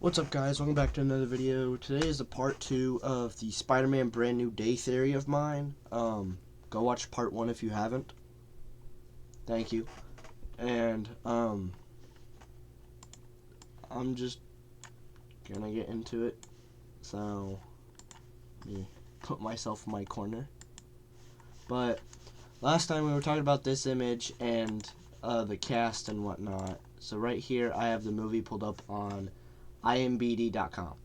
What's up, guys? Welcome back to another video. Today is a part 2 of the Spider-Man Brand New Day theory of mine. Go watch part 1 if you haven't. Thank you. And I'm just gonna get into it. So let me put myself in my corner. But last time we were talking about this image and the cast and whatnot. So right here I have the movie pulled up on IMBD.com.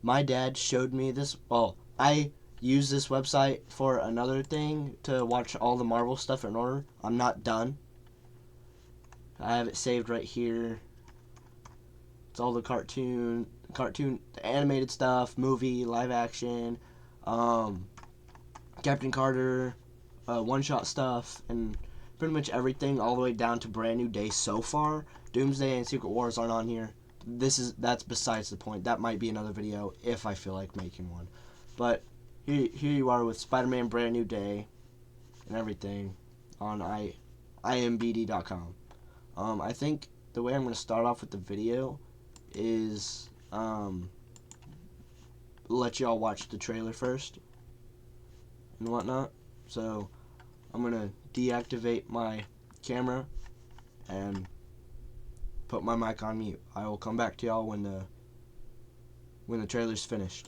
My dad showed me this. Well, I use this website for another thing to watch all the Marvel stuff in order. I'm not done. I have it saved right here. It's all the cartoon, the animated stuff, movie, live action, Captain Carter, one-shot stuff, and pretty much everything all the way down to Brand New Day so far. Doomsday and Secret Wars aren't on here. That's besides the point. That might be another video if I feel like making one. But here you are with Spider-Man Brand New Day and everything on IMBD.com. I think the way I'm going to start off with the video is let y'all watch the trailer first and whatnot. So I'm going to deactivate my camera and put my mic on mute. I will come back to y'all when the trailer's finished.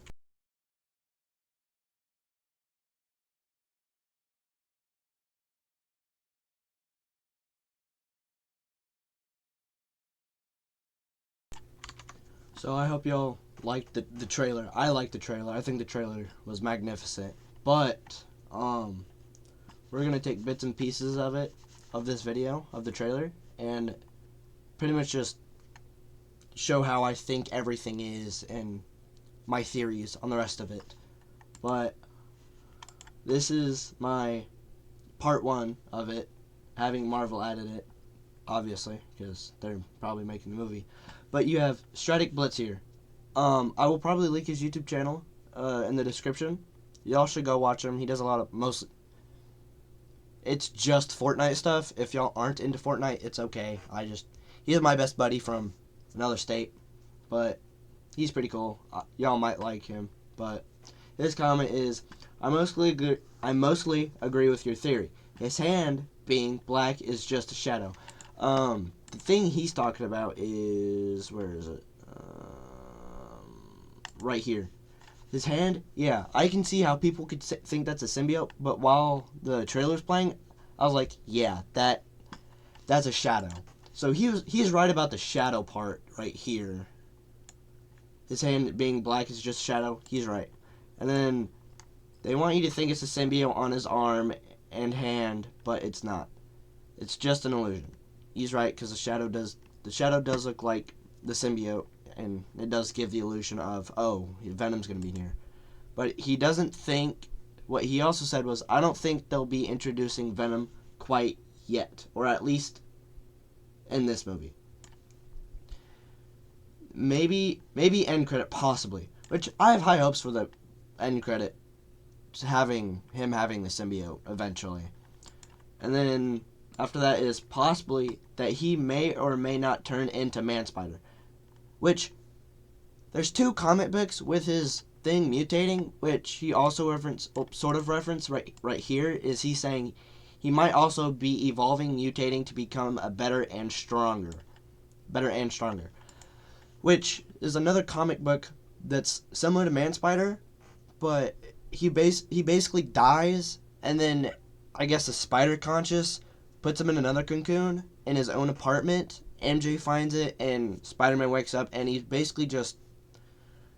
So I hope y'all liked the trailer. I liked the trailer. I think the trailer was magnificent. But we're gonna take bits and pieces of it, of this video, of the trailer, and pretty much just show how I think everything is and my theories on the rest of it. But this is my part 1 of it, having Marvel added it, obviously, because they're probably making the movie. But you have Stratic Blitz here. I will probably link his YouTube channel in the description. Y'all should go watch him. He does a lot of it's just Fortnite stuff. If y'all aren't into Fortnite, it's okay. He's my best buddy from another state, but he's pretty cool. Y'all might like him. But his comment is, I mostly agree with your theory. His hand being black is just a shadow. The thing he's talking about is, where is it? Right here. His hand, yeah, I can see how people could think that's a symbiote, but while the trailer's playing, I was like, yeah, that's a shadow. So he's right about the shadow part right here. His hand being black is just shadow. He's right. And then they want you to think it's a symbiote on his arm and hand, but it's not. It's just an illusion. He's right, because the shadow does look like the symbiote, and it does give the illusion of, oh, Venom's going to be here. But he doesn't think, what he also said was, I don't think they'll be introducing Venom quite yet, or at least in this movie. Maybe end credit, possibly, which I have high hopes for the end credit, having the symbiote eventually. And then after that is possibly that he may or may not turn into Man-Spider. Which, there's 2 comic books with his thing mutating, which he also reference right here, is he saying he might also be evolving, mutating to become a better and stronger. Which is another comic book that's similar to Man-Spider, but he basically dies, and then I guess a spider conscious puts him in another cocoon in his own apartment. MJ finds it, and Spider-Man wakes up, and he's basically just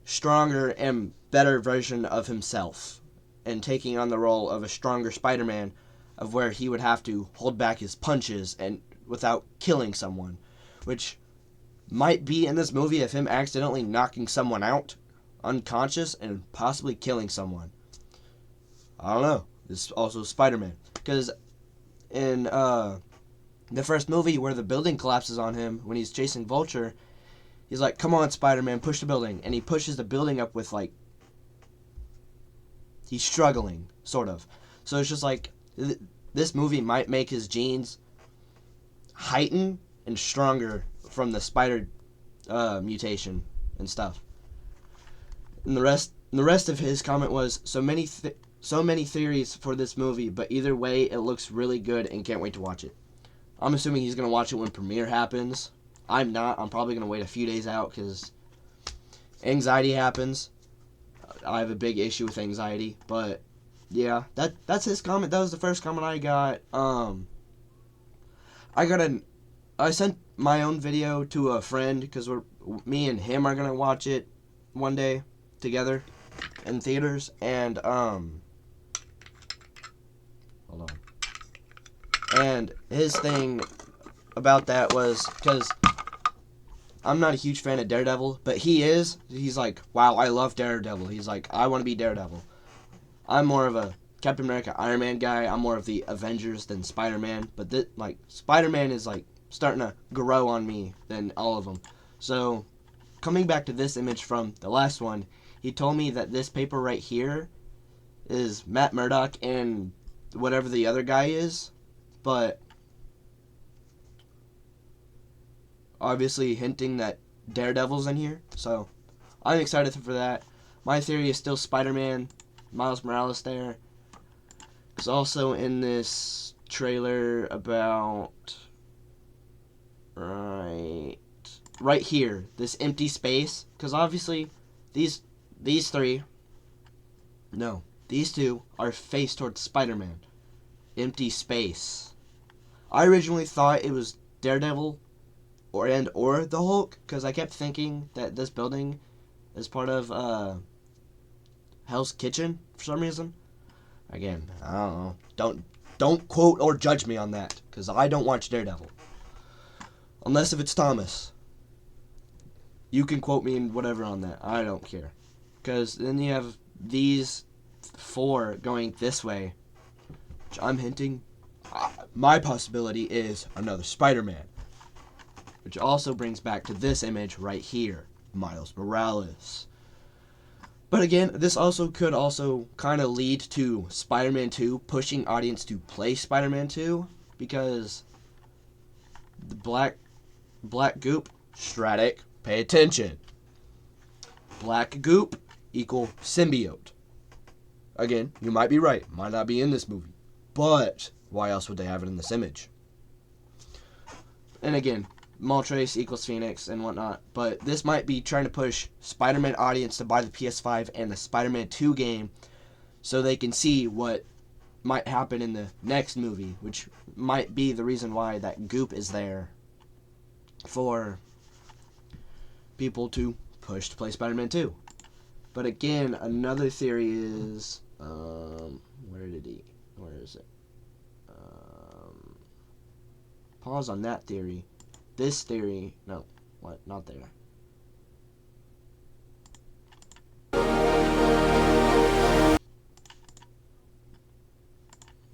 stronger and better version of himself, and taking on the role of a stronger Spider-Man, of where he would have to hold back his punches and without killing someone, which might be in this movie of him accidentally knocking someone out unconscious and possibly killing someone. I don't know. It's also Spider-Man, because in the first movie where the building collapses on him when he's chasing Vulture, he's like, come on, Spider-Man, push the building. And he pushes the building up with, like, he's struggling, sort of. So it's just like, this movie might make his genes heighten and stronger from the spider mutation and stuff. And the rest of his comment was so many theories for this movie, but either way, it looks really good and can't wait to watch it. I'm assuming he's gonna watch it when premiere happens. I'm not. I'm probably gonna wait a few days out because anxiety happens. I have a big issue with anxiety, but yeah, that's his comment. That was the first comment I got. I sent my own video to a friend because me and him are gonna watch it one day together in theaters, and hold on. And his thing about that was because I'm not a huge fan of Daredevil, but he is. He's like, wow, I love Daredevil. He's like, I want to be Daredevil. I'm more of a Captain America, Iron Man guy. I'm more of the Avengers than Spider-Man. But Spider-Man is like starting to grow on me than all of them. So coming back to this image from the last one, he told me that this paper right here is Matt Murdock and whatever the other guy is, but obviously hinting that Daredevil's in here. So I'm excited for that. My theory is still Spider-Man, Miles Morales there. It's also in this trailer about right here, this empty space, because obviously these two are faced towards Spider-Man. Empty space. I originally thought it was Daredevil or the Hulk, because I kept thinking that this building is part of Hell's Kitchen for some reason. Again, I don't know. Don't quote or judge me on that, because I don't watch Daredevil. Unless if it's Thomas. You can quote me and whatever on that. I don't care. Because then you have these four going this way, which I'm hinting. My possibility is another Spider-Man. Which also brings back to this image right here. Miles Morales. But again, this could also kind of lead to Spider-Man 2 pushing audience to play Spider-Man 2, because the black goop, Stratic, pay attention. Black goop equal symbiote. Again, you might be right, might not be in this movie, but why else would they have it in this image? And again, Moltres equals Phoenix and whatnot, but this might be trying to push Spider-Man audience to buy the PS5 and the Spider-Man 2 game so they can see what might happen in the next movie, which might be the reason why that goop is there for people to push to play Spider-Man 2. But again, another theory is, where is it? Pause on that theory. This theory, no, what? Not there.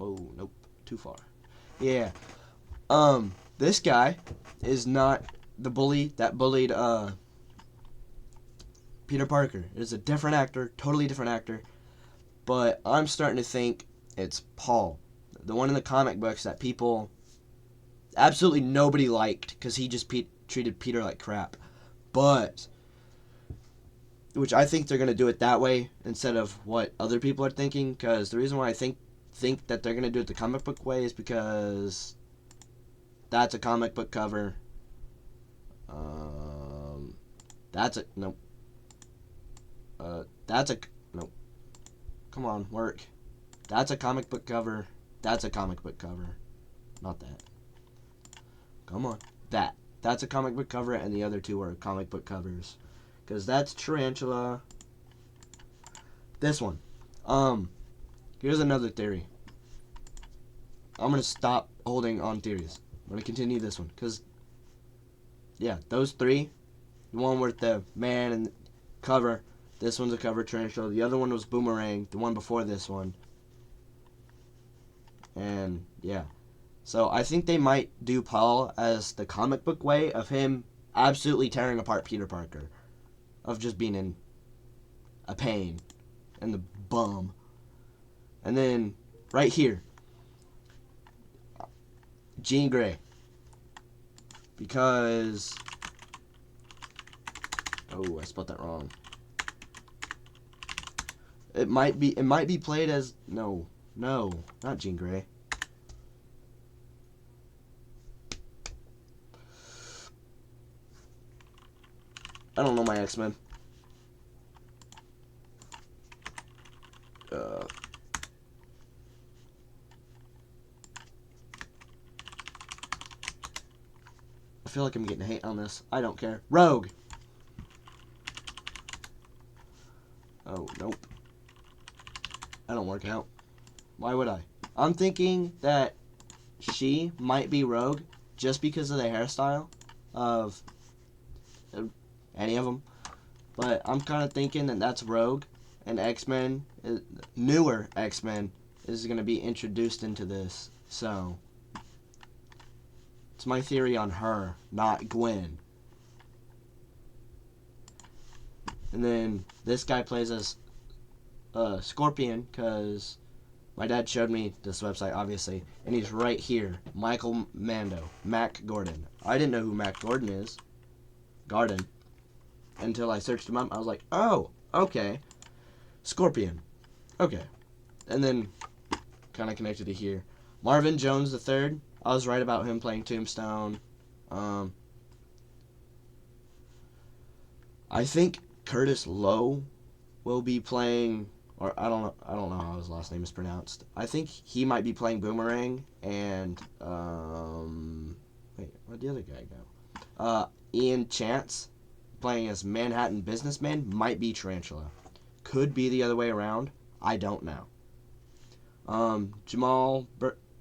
Oh, nope, too far. Yeah. This guy is not the bully that bullied Peter Parker. It is a different actor, totally different actor. But I'm starting to think it's Paul, the one in the comic books that people absolutely nobody liked because he just treated Peter like crap. But, which I think they're going to do it that way instead of what other people are thinking, because the reason why I think that they're going to do it the comic book way is because that's a comic book cover. Nope. Nope. Come on, work. That's a comic book cover. That's a comic book cover. Not that. Come on. That's a comic book cover, and the other two are comic book covers. Because that's Tarantula. This one. Here's another theory. I'm going to stop holding on theories. I'm going to continue this one. Because, yeah, those three. The one with the man and cover. This one's a cover, Tarantula. The other one was Boomerang. The one before this one. And, yeah. So I think they might do Paul as the comic book way of him absolutely tearing apart Peter Parker. Of just being in a pain. And the bum. And then, right here. Jean Grey. Because Oh, I spelled that wrong. It might be played as no, not Jean Grey. I don't know my X-Men. I feel like I'm getting hate on this. I don't care. Rogue. Oh, nope. I don't work out. Why would I? I'm thinking that she might be Rogue just because of the hairstyle of any of them. But I'm kind of thinking that that's Rogue, and X-Men, newer X-Men, is going to be introduced into this. So, it's my theory on her, not Gwen. And then this guy plays as Scorpion, because my dad showed me this website, obviously, and he's right here. Michael Mando, Mac Gordon. I didn't know who Mac Gordon is. Garden. Until I searched him up. I was like, oh, okay. Scorpion. Okay. And then, kind of connected to here. Marvin Jones III. I was right about him playing Tombstone. I think Curtis Lowe will be playing, or I don't know how his last name is pronounced. I think he might be playing Boomerang, and wait, where'd the other guy go? Ian Chance playing as Manhattan Businessman might be Tarantula. Could be the other way around. I don't know. Jamal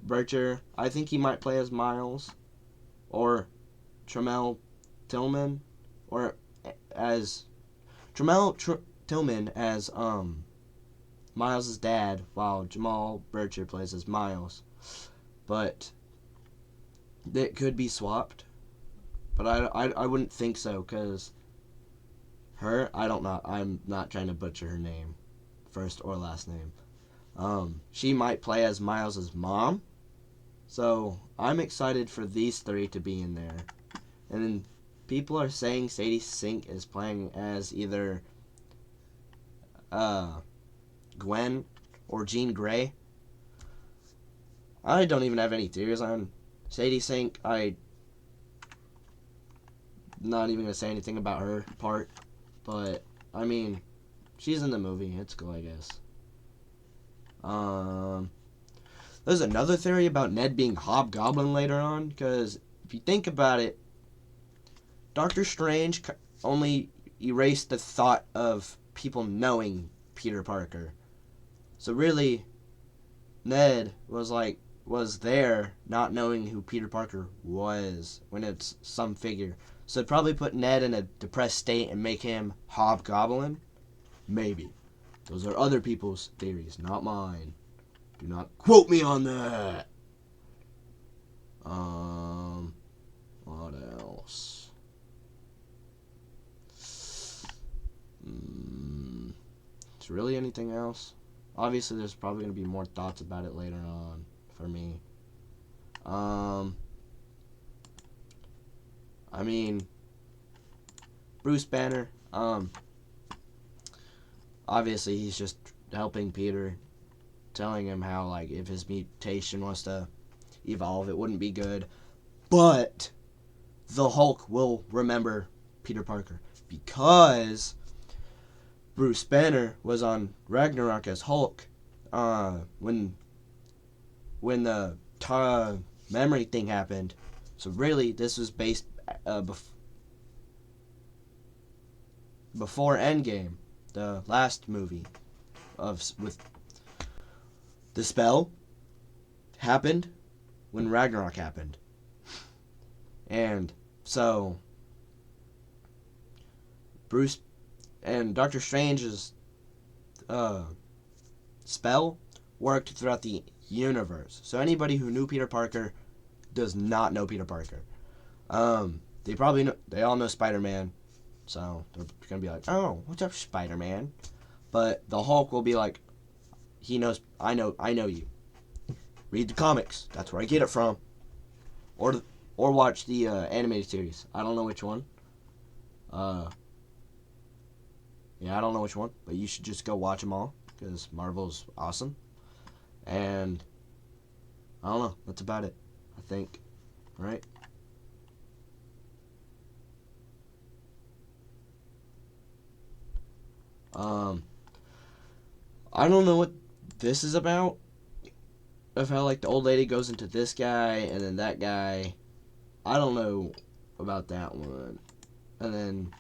Bircher, I think he might play as Miles, or Tremel Tillman, or as Tillman as Miles' dad, while Jamal Bircher plays as Miles. But it could be swapped. But I wouldn't think so, because her, I'm not trying to butcher her name, first or last name. She might play as Miles' mom. So I'm excited for these three to be in there. And then people are saying Sadie Sink is playing as either Gwen or Jean Grey. I don't even have any theories on Sadie Sink. I'm not even going to say anything about her part. But, I mean, she's in the movie. It's cool, I guess. There's another theory about Ned being Hobgoblin later on, because if you think about it, Doctor Strange only erased the thought of people knowing Peter Parker. So really, Ned was there not knowing who Peter Parker was when it's some figure. So it'd probably put Ned in a depressed state and make him Hobgoblin. Maybe. Those are other people's theories, not mine. Do not quote me on that. What else? Is really anything else? Obviously, there's probably going to be more thoughts about it later on for me. I mean, Bruce Banner, obviously he's just helping Peter, telling him how, like, if his mutation was to evolve, it wouldn't be good. But the Hulk will remember Peter Parker, because Bruce Banner was on Ragnarok as Hulk when the memory thing happened. So really, this was based before Endgame, the last movie with the spell happened when Ragnarok happened. And so Bruce and Doctor Strange's spell worked throughout the universe. So anybody who knew Peter Parker does not know Peter Parker. They all know Spider-Man. So they're going to be like, "Oh, what's up, Spider-Man?" But the Hulk will be like, he knows, I know you. Read the comics. That's where I get it from. Or watch the animated series. I don't know which one. Yeah, I don't know which one, but you should just go watch them all because Marvel's awesome. And I don't know. That's about it, I think. Right? I don't know what this is about. Of how like the old lady goes into this guy and then that guy. I don't know about that one. And then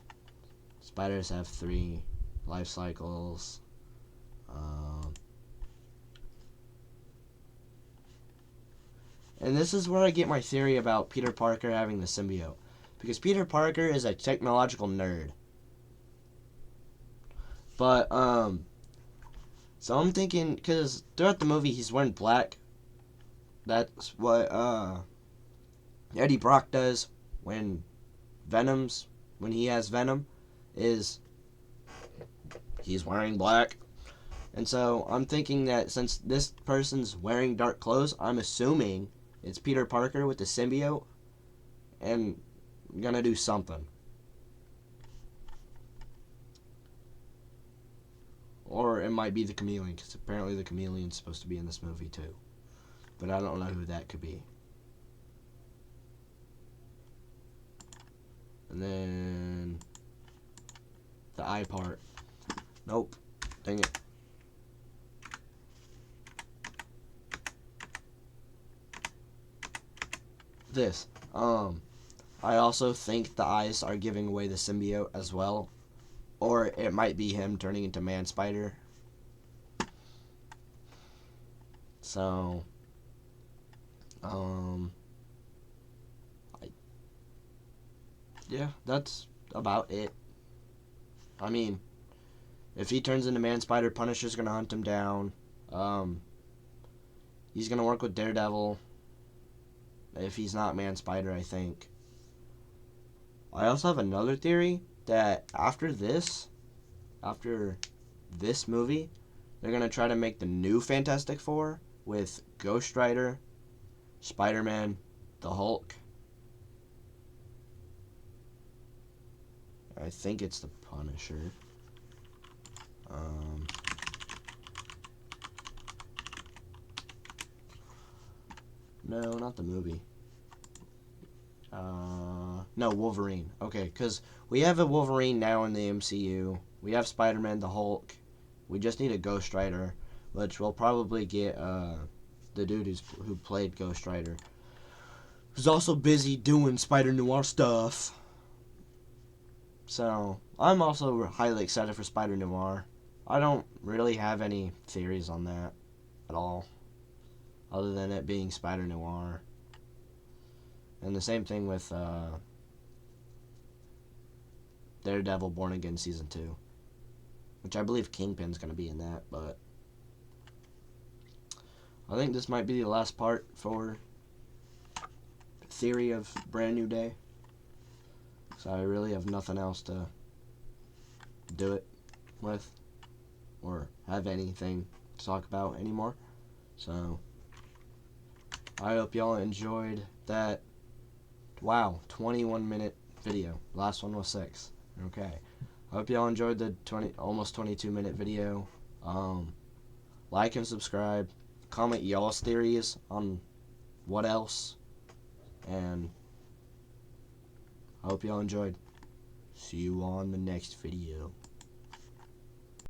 spiders have 3 life cycles. And this is where I get my theory about Peter Parker having the symbiote. Because Peter Parker is a technological nerd. But, so I'm thinking, because throughout the movie he's wearing black. That's what, Eddie Brock does when he has Venom, is he's wearing black. And so I'm thinking that since this person's wearing dark clothes, I'm assuming it's Peter Parker with the symbiote and gonna do something. Or it might be the chameleon, because apparently the chameleon's supposed to be in this movie too. But I don't know who that could be. And then the eye part. Nope. Dang it. This. I also think the eyes are giving away the symbiote as well. Or it might be him turning into Man Spider. So, yeah, that's about it. I mean, if he turns into Man Spider, Punisher's gonna hunt him down. He's gonna work with Daredevil. If he's not Man Spider, I think. I also have another theory that after this movie, they're gonna try to make the new Fantastic Four with Ghost Rider, Spider-Man, the Hulk. I think it's the Punisher. No, not the movie. No, Wolverine. Okay, because we have a Wolverine now in the MCU. We have Spider-Man, the Hulk. We just need a Ghost Rider, which we'll probably get the dude who played Ghost Rider, who's also busy doing Spider Noir stuff. So I'm also highly excited for Spider Noir. I don't really have any theories on that at all, other than it being Spider Noir. And the same thing with Daredevil Born Again Season 2, which I believe Kingpin's going to be in that, but I think this might be the last part for Theory of Brand New Day. So I really have nothing else to do it with or have anything to talk about anymore. So I hope y'all enjoyed that. Wow, 21-minute video. Last one was 6. Okay. I hope y'all enjoyed the almost 22-minute video. Like and subscribe. Comment y'all's theories on what else. And I hope y'all enjoyed. See you on the next video.